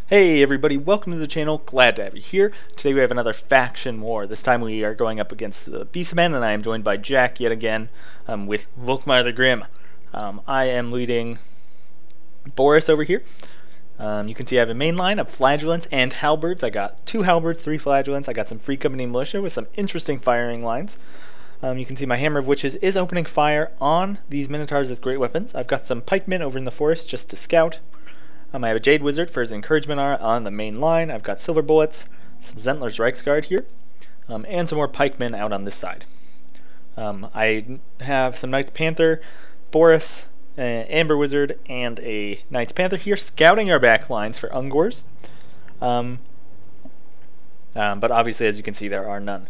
Hey everybody, welcome to the channel, glad to have you here. Today we have another faction war. This time we are going up against the Beastmen, and I am joined by Jack yet again with Volkmar the Grim. I am leading Boris over here. You can see I have a main line of flagellants and halberds. I got 2 halberds, 3 flagellants. I got some Free Company militia with some interesting firing lines. You can see my Hammer of Witches is opening fire on these Minotaurs with great weapons. I've got some pikemen over in the forest just to scout. I have a Jade Wizard for his encouragement on the main line. I've got Silver Bullets, some Zentler's Reichsguard here, and some more pikemen out on this side. I have some Knights Panther, Boris, Amber Wizard, and a Knights Panther here scouting our back lines for Ungors. But obviously, as you can see, there are none.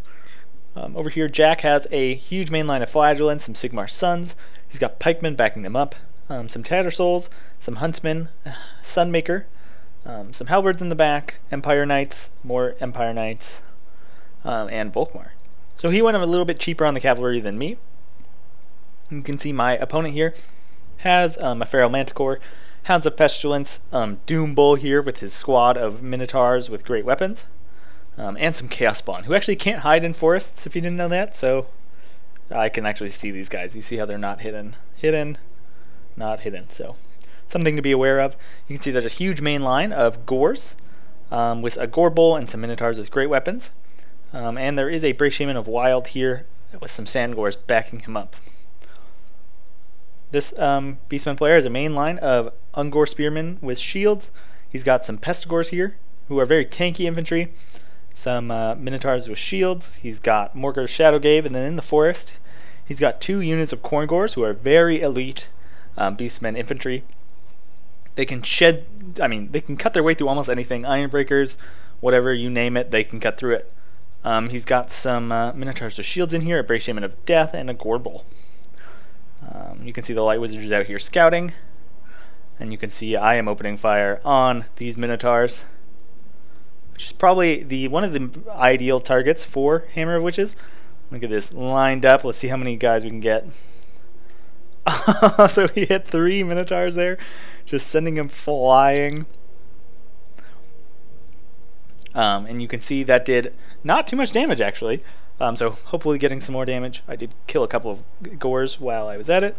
Over here, Jack has a huge main line of Flagellants, some Sigmar Sons. He's got pikemen backing them up. Some Tattersouls, some Huntsmen, Sunmaker, some Halberds in the back, Empire Knights, more Empire Knights, and Volkmar. So he went a little bit cheaper on the cavalry than me. You can see my opponent here has a Feral Manticore, Hounds of Pestilence, Doom Bull here with his squad of Minotaurs with great weapons, and some Chaos Spawn, who actually can't hide in forests if you didn't know that, so I can actually see these guys. You see how they're not hidden. Not hidden, so something to be aware of. You can see there's a huge main line of Gors with a Gore Bull and some Minotaurs with great weapons, and there is a Brave Shaman of Wild here with some Sandgors backing him up. This Beastman player has a main line of Ungor Spearmen with shields. He's got some Pestigors here who are very tanky infantry, some Minotaurs with shields. He's got Morgar Shadowgave, and then in the forest he's got 2 units of Corngors who are very elite Beastmen infantry. They can they can cut their way through almost anything. Ironbreakers, whatever, you name it, they can cut through it. He's got some Minotaurs with shields in here, a Brave Shaman of Death, and a Gore Bull. You can see the Light Wizards out here scouting, and you can see I am opening fire on these Minotaurs, which is probably one of the ideal targets for Hammer of Witches. Look at this lined up. Let's see how many guys we can get. So he hit 3 Minotaurs there, just sending them flying. And you can see that did not too much damage actually. So hopefully getting some more damage. I did kill a couple of Gores while I was at it.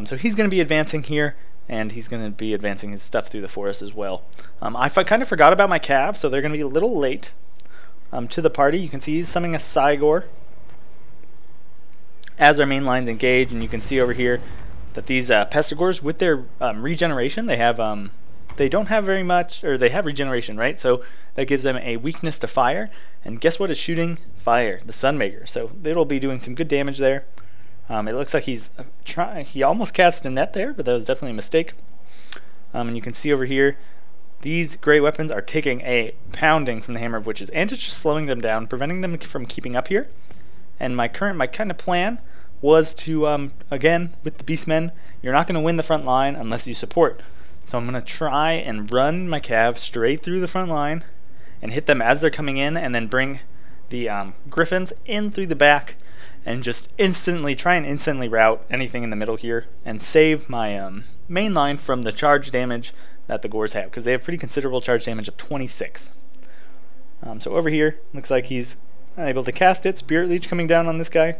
So he's going to be advancing here, and he's going to be advancing his stuff through the forest as well. I kind of forgot about my Cav, so they're going to be a little late to the party. You can see he's summoning a Cygor as our main lines engage, and you can see over here that these Pestigors, with their regeneration, they don't have very much, or they have regeneration, right? So that gives them a weakness to fire, and guess what is shooting fire? The Sunmaker. So it'll be doing some good damage there. It looks like he almost cast a net there, but that was definitely a mistake. And you can see over here, these great weapons are taking a pounding from the Hammer of Witches, and it's just slowing them down, preventing them from keeping up here. And my kind of plan was to, again, with the Beastmen, you're not going to win the front line unless you support. So I'm going to try and run my Cav straight through the front line and hit them as they're coming in, and then bring the Griffins in through the back and just try and instantly rout anything in the middle here and save my main line from the charge damage that the Gores have, because they have pretty considerable charge damage of 26. So over here, looks like he's able to cast it. Spirit Leech coming down on this guy.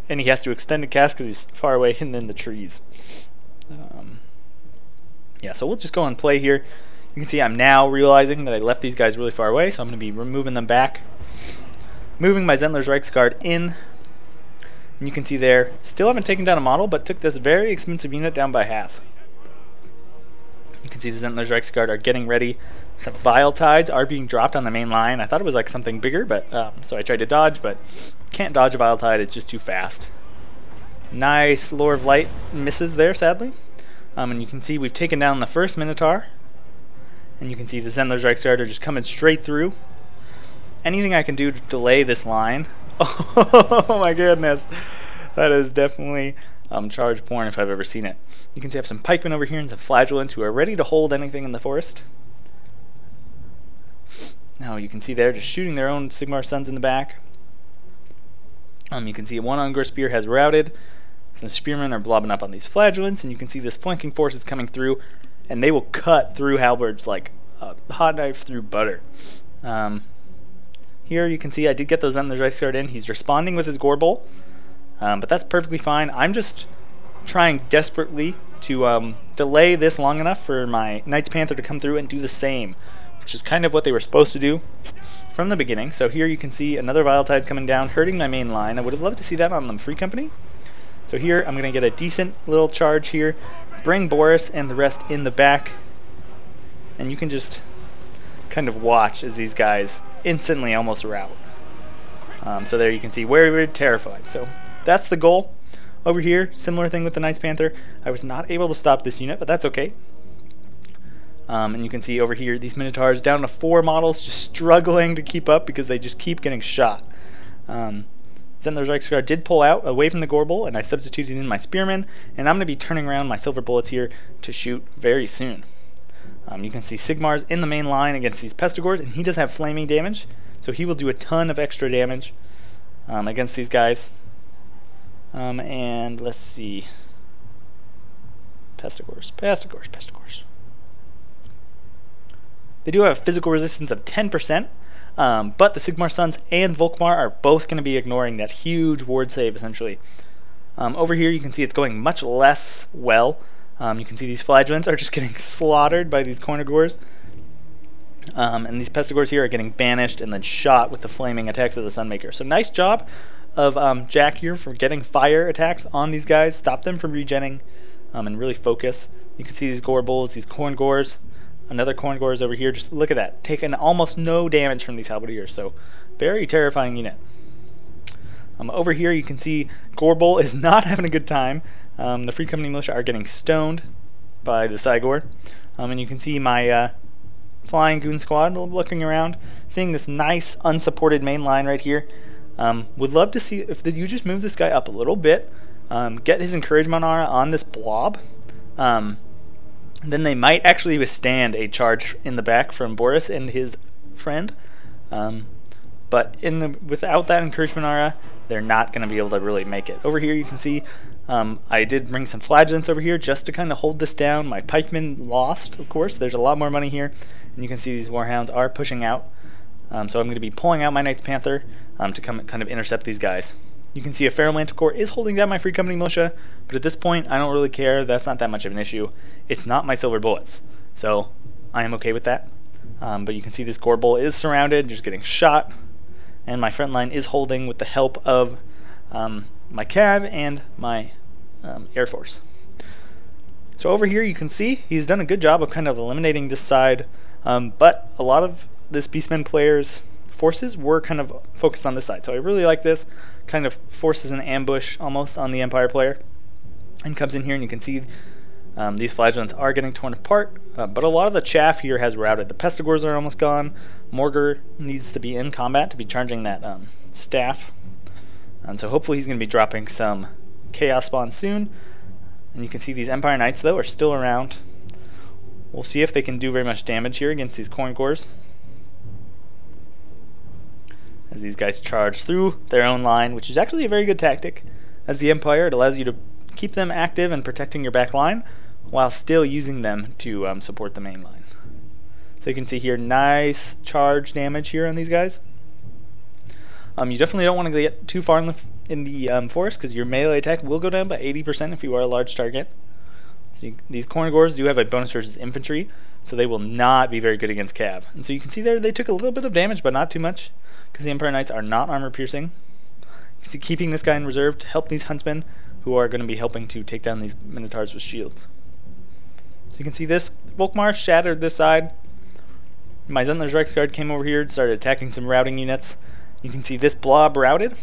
And he has to extend the cast because he's far away hidden in the trees. Yeah, so we'll just go and play here. You can see I'm now realizing that I left these guys really far away, so I'm going to be removing them back. Moving my Zentler's Reichsguard in. And you can see there, still haven't taken down a model, but took this very expensive unit down by half. You can see the Zentler's Reichsguard are getting ready. Some Vile Tides are being dropped on the main line. I thought it was like something bigger, but so I tried to dodge, but can't dodge a Vile Tide. It's just too fast. Nice Lore of Light misses there, sadly. And you can see we've taken down the first Minotaur. And you can see the Zentler's Reichsguard are just coming straight through. Anything I can do to delay this line. Oh my goodness. That is definitely charge porn if I've ever seen it. You can see I have some pikemen over here and some flagellants who are ready to hold anything in the forest. Now you can see they're just shooting their own Sigmar Sons in the back. You can see one Ungor Spear has routed. Some Spearmen are blobbing up on these flagellants, and you can see this flanking force is coming through, and they will cut through halberds like hot knife through butter. Here you can see I did get those Zenith's Rice Guard in. He's responding with his Gore Bowl, but that's perfectly fine. I'm just trying desperately to delay this long enough for my Knights Panther to come through and do the same, which is kind of what they were supposed to do from the beginning. So here you can see another Vile Tide's coming down, hurting my main line. I would have loved to see that on the Free Company. So here I'm going to get a decent little charge here, bring Boris and the rest in the back, and you can just kind of watch as these guys instantly almost rout. So there you can see we're terrified. So that's the goal. Over here, similar thing with the Knights Panther. I was not able to stop this unit, but that's okay. And you can see over here these Minotaurs down to 4 models, just struggling to keep up because they just keep getting shot. Zenith's Rice Guard did pull out away from the Gore Bowl, and I substituted in my Spearmen, and I'm going to be turning around my Silver Bullets here to shoot very soon. You can see Sigmar's in the main line against these Pestigores, and he does have flaming damage, so he will do a ton of extra damage against these guys. And let's see. Pestigores. They do have a physical resistance of 10%, but the Sigmar Sons and Volkmar are both going to be ignoring that huge ward save, essentially. Over here you can see it's going much less well. You can see these Flagellants are just getting slaughtered by these Cornigores. And these Pestigores here are getting banished and then shot with the flaming attacks of the Sunmaker. So nice job of Jack here for getting fire attacks on these guys, stop them from regenning, and really focus. You can see these Gore Bulls, these Corngores. Another Corngore is over here. Just look at that. Taking almost no damage from these Halberdiers. So very terrifying unit. Over here you can see Gore Bull is not having a good time. The Free Company Militia are getting stoned by the Cygor. And you can see my Flying Goon Squad looking around, seeing this nice unsupported main line right here. Would love to see if you just move this guy up a little bit, get his Encouragement Aura on this blob, then they might actually withstand a charge in the back from Boris and his friend. But without that Encouragement Aura, they're not going to be able to really make it. Over here you can see I did bring some Flagellants over here just to kind of hold this down. My Pikemen lost, of course. There's a lot more money here. And you can see these Warhounds are pushing out. So I'm going to be pulling out my Knights Panther to kind of intercept these guys. You can see a Feral Manticore is holding down my Free Company Militia, but at this point I don't really care. That's not that much of an issue. It's not my Silver Bullets, so I am okay with that. But you can see this Gore Bull is surrounded, just getting shot, and my front line is holding with the help of my Cav and my Air Force. So over here you can see he's done a good job of kind of eliminating this side, but a lot of this Beastmen player's forces were kind of focused on this side. So I really like this. Kind of forces an ambush almost on the Empire player, and comes in here and you can see these Flagellants are getting torn apart, but a lot of the chaff here has routed. The Pestigores are almost gone. Morgur needs to be in combat to be charging that staff, and so hopefully he's going to be dropping some Chaos Spawn soon. And you can see these Empire Knights though are still around. We'll see if they can do very much damage here against these Corngores, as these guys charge through their own line, which is actually a very good tactic. As the Empire, it allows you to keep them active and protecting your back line while still using them to support the main line. So you can see here, nice charge damage here on these guys. You definitely don't want to get too far in the forest, because your melee attack will go down by 80% if you are a large target. So these Corngores do have a bonus versus infantry, so they will not be very good against Cav. And so you can see there they took a little bit of damage, but not too much, because the Empire Knights are not armor piercing. You can see keeping this guy in reserve to help these Huntsmen, who are going to be helping to take down these Minotaurs with shields. So you can see this Volkmar shattered this side. My Zenith's Rice Guard came over here and started attacking some routing units. You can see this blob routed.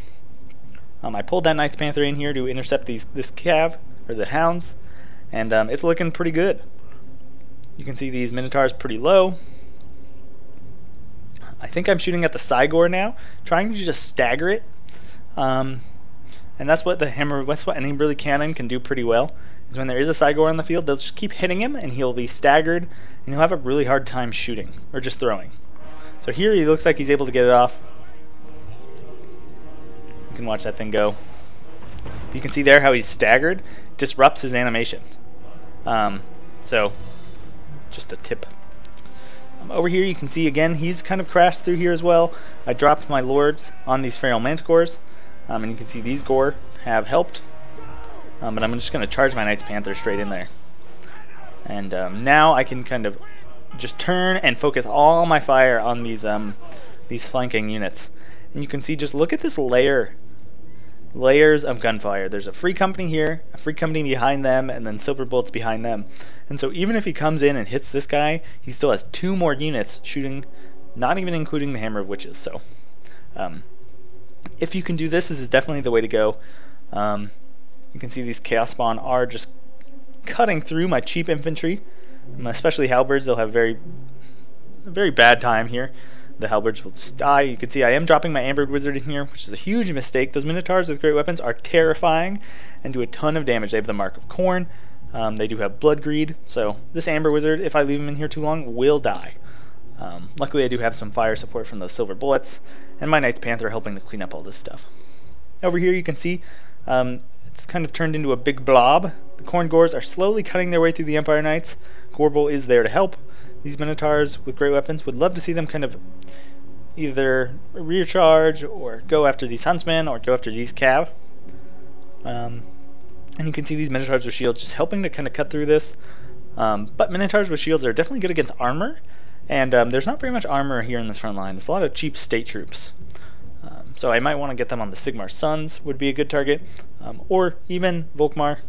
I pulled that Knights Panther in here to intercept this Cav, or the Hounds, and it's looking pretty good. You can see these Minotaurs pretty low. I think I'm shooting at the Cygor now, trying to just stagger it. And that's what any really cannon can do pretty well, is when there is a Cygor on the field, they'll just keep hitting him and he'll be staggered and he'll have a really hard time shooting, or just throwing. So here he looks like he's able to get it off. You can watch that thing go. You can see there how he's staggered, disrupts his animation. So just a tip. Over here you can see again he's kind of crashed through here as well. I dropped my lords on these feral manticores, and you can see these gore have helped. But I'm just going to charge my Knights Panther straight in there. And now I can kind of just turn and focus all my fire on these flanking units. And you can see, just look at this layers of gunfire. There's a free company here, a free company behind them, and then silver bullets behind them. And so even if he comes in and hits this guy, he still has 2 more units shooting, not even including the Hammer of Witches. So if you can do this, this is definitely the way to go. You can see these Chaos Spawn are just cutting through my cheap infantry, especially halberds. They'll have a very bad time here. The halberds will just die. You can see I am dropping my Ambered Wizard in here, which is a huge mistake. Those Minotaurs with great weapons are terrifying and do a ton of damage. They have the Mark of Corn. They do have Blood Greed, so this Amber Wizard, if I leave him in here too long, will die. Luckily I do have some fire support from those silver bullets, and my Knights Panther helping to clean up all this stuff. Over here you can see it's kind of turned into a big blob. The Corn Gores are slowly cutting their way through the Empire Knights. Gorbel is there to help. These Minotaurs with great weapons, would love to see them kind of either rear charge or go after these Huntsmen or go after these Cav. And you can see these Minotaurs with shields just helping to kind of cut through this. But Minotaurs with shields are definitely good against armor, and there's not very much armor here in this front line. It's a lot of cheap state troops. So I might want to get them on the Sigmar Sons would be a good target, or even Volkmar,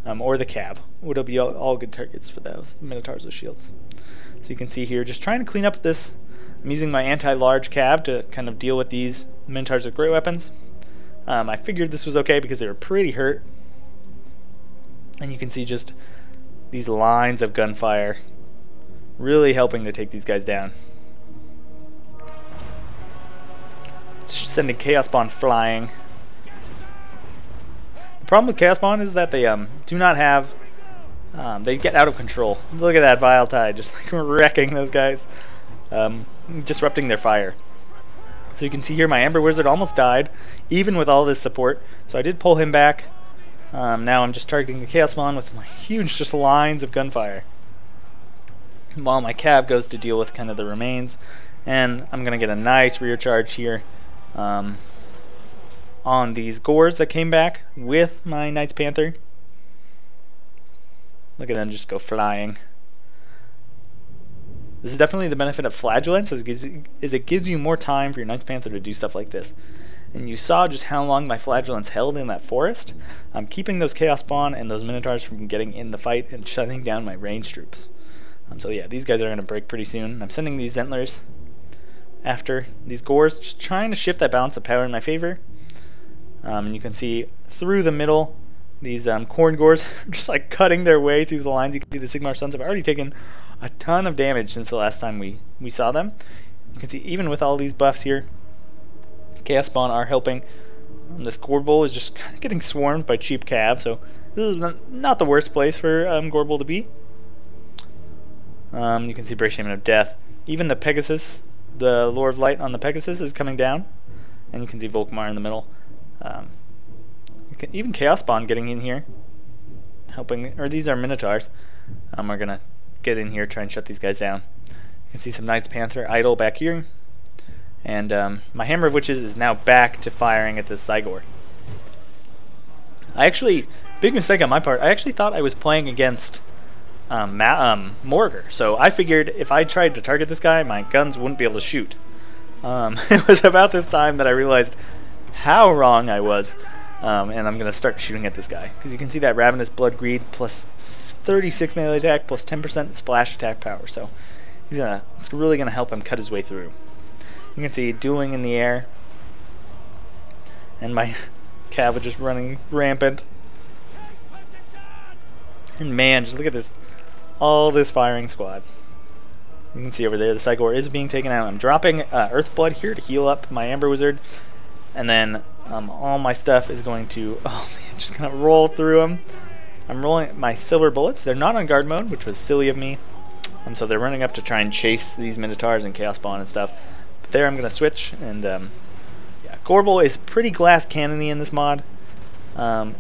or the Cav would be all good targets for those Minotaurs with shields. So you can see here, just trying to clean up this. I'm using my anti-large Cav to kind of deal with these Minotaurs with great weapons. I figured this was okay because they were pretty hurt. And you can see just these lines of gunfire really helping to take these guys down. Sending Chaos Spawn flying. The problem with Chaos Spawn is that they do not have... they get out of control. Look at that Vile Tide, just like wrecking those guys. Disrupting their fire. So you can see here my Amber Wizard almost died, even with all this support. So I did pull him back. Now I'm just targeting the Chaos Spawn with my huge just lines of gunfire. While my Cav goes to deal with kind of the remains. And I'm going to get a nice rear charge here on these Gores that came back with my Knights Panther. Look at them just go flying. This is definitely the benefit of Flagellants, is it gives you more time for your Knights Panther to do stuff like this. And you saw just how long my Flagellants held in that forest. I'm keeping those Chaos Spawn and those Minotaurs from getting in the fight and shutting down my ranged troops. So yeah, these guys are going to break pretty soon. I'm sending these Zentlers after these Gores, just trying to shift that balance of power in my favor. And you can see through the middle, these Corn Gores just like cutting their way through the lines. You can see the Sigmar Sons have already taken a ton of damage since the last time we saw them. You can see even with all these buffs here, Chaos Spawn are helping. This Gorbel is just kind of getting swarmed by cheap Cav, so this is not the worst place for Gorbel to be. You can see Brave Shaman of Death. Even the Pegasus, the Lore of Light on the Pegasus is coming down, and you can see Volkmar in the middle. Even Chaos Spawn getting in here, helping, or these are Minotaurs. We're gonna get in here, try and shut these guys down. You can see some Knights Panther idle back here, and my Hammer of Witches is now back to firing at this Cygor. Big mistake on my part, I actually thought I was playing against Morgar, so I figured if I tried to target this guy, my guns wouldn't be able to shoot. It was about this time that I realized how wrong I was, and I'm going to start shooting at this guy, because you can see that Ravenous Blood Greed plus 36 melee attack plus 10% splash attack power, so it's really going to help him cut his way through. You can see dueling in the air, and my Cav is just running rampant. And man, just look at this, all this firing squad. You can see over there the Cygor is being taken out. I'm dropping Earthblood here to heal up my Amber Wizard, and then all my stuff is going to, just gonna roll through them. I'm rolling my silver bullets. They're not on guard mode, which was silly of me. So they're running up to try and chase these Minotaurs and Chaos Spawn and stuff. But there I'm gonna switch, and yeah, Gorbel is pretty glass cannony in this mod,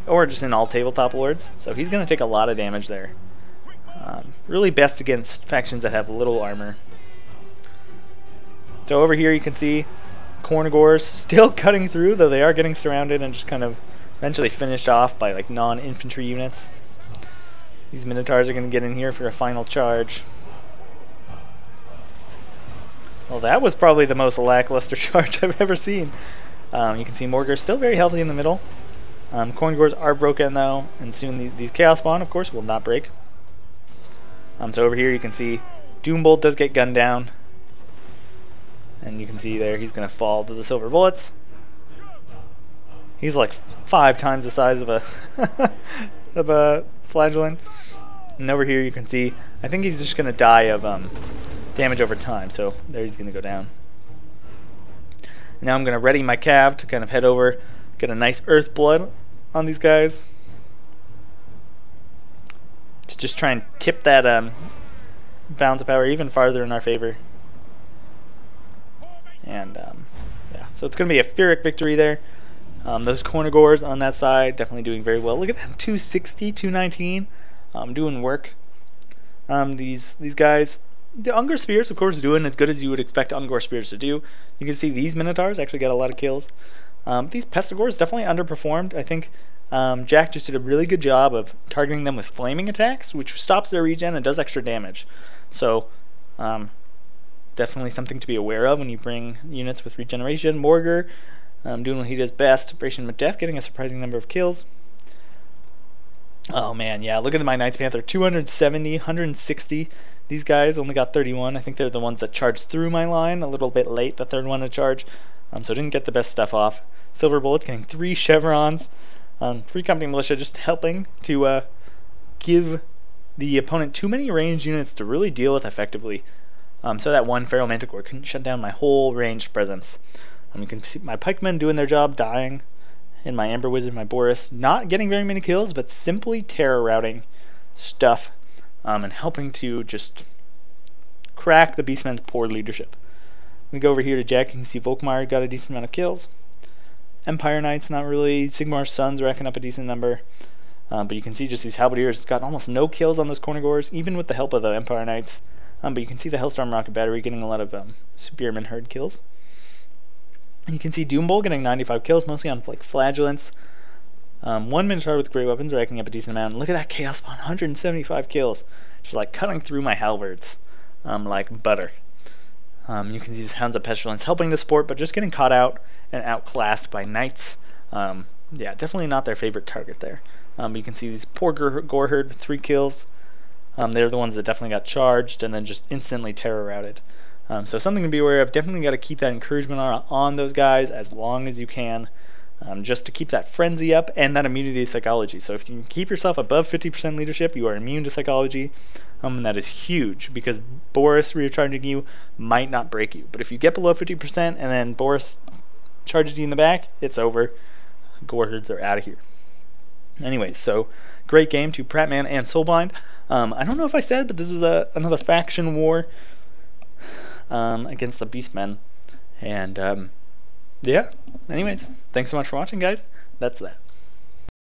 or just in all tabletop lords. So he's gonna take a lot of damage there. Really best against factions that have little armor. So over here you can see Cornagors still cutting through, though they are getting surrounded and just kind of eventually finished off by like non-infantry units. These Minotaurs are going to get in here for a final charge. Well, that was probably the most lackluster charge I've ever seen. You can see Morgur's still very healthy in the middle. Corngors are broken though, and soon these Chaos Spawn, of course, will not break. So over here you can see Doombolt does get gunned down. And you can see there he's going to fall to the silver bullets. He's like 5 times the size of a of a flagellant. And over here you can see, I think he's just going to die of damage over time. So there he's going to go down. Now I'm going to ready my cav to kind of head over, get a nice earth blood on these guys. To just try and tip that balance of power even farther in our favor. And yeah, so it's going to be a Pyrrhic victory there. Those Cornagors on that side definitely doing very well. Look at them, 260, 219, doing work. These guys, the Ungor Spears, of course, doing as good as you would expect Ungor Spears to do. You can see these Minotaurs actually got a lot of kills. These Pestigors definitely underperformed. I think Jack just did a really good job of targeting them with flaming attacks, which stops their regen and does extra damage. So definitely something to be aware of when you bring units with regeneration. Morgur doing what he does best. Bration Macbeth getting a surprising number of kills. Oh man, yeah, look at my Knights Panther, 270, 160. These guys only got 31. I think they're the ones that charged through my line a little bit late, the third one to charge. So didn't get the best stuff off. Silver Bullets getting 3 chevrons. Free Company Militia just helping to give the opponent too many ranged units to really deal with effectively. So that one Feral Manticore couldn't shut down my whole ranged presence. You can see my pikemen doing their job, dying. And my Amber Wizard, my Boris, not getting very many kills, but simply terror routing stuff and helping to just crack the Beastmen's poor leadership. We go over here to Jack. You can see Volkmar got a decent amount of kills. Empire Knights, not really. Sigmar's Sons racking up a decent number. But you can see just these Halberdiers got almost no kills on those Cornagors, even with the help of the Empire Knights. But you can see the Hellstorm Rocket Battery getting a lot of Spearman Herd kills. And you can see Doombolt getting 95 kills, mostly on like flagellants. One Minotaur with great weapons racking up a decent amount. And look at that Chaos Spawn, 175 kills. Just like cutting through my halberds like butter. You can see these Hounds of Pestilence helping the sport, but just getting caught out and outclassed by Knights. Yeah, definitely not their favorite target there. But you can see these poor Gore Herd with 3 kills. They're the ones that definitely got charged and then just instantly terror routed. So something to be aware of. Definitely got to keep that encouragement on those guys as long as you can, just to keep that frenzy up and that immunity to psychology. So if you can keep yourself above 50% leadership, you are immune to psychology. And that is huge because Boris recharging you might not break you. But if you get below 50% and then Boris charges you in the back, it's over. Gore Herds are out of here. Anyways, so great game to Pratman and Soulblind. I don't know if I said, but this is another faction war against the Beastmen. And yeah, anyways, thanks so much for watching, guys. That's that.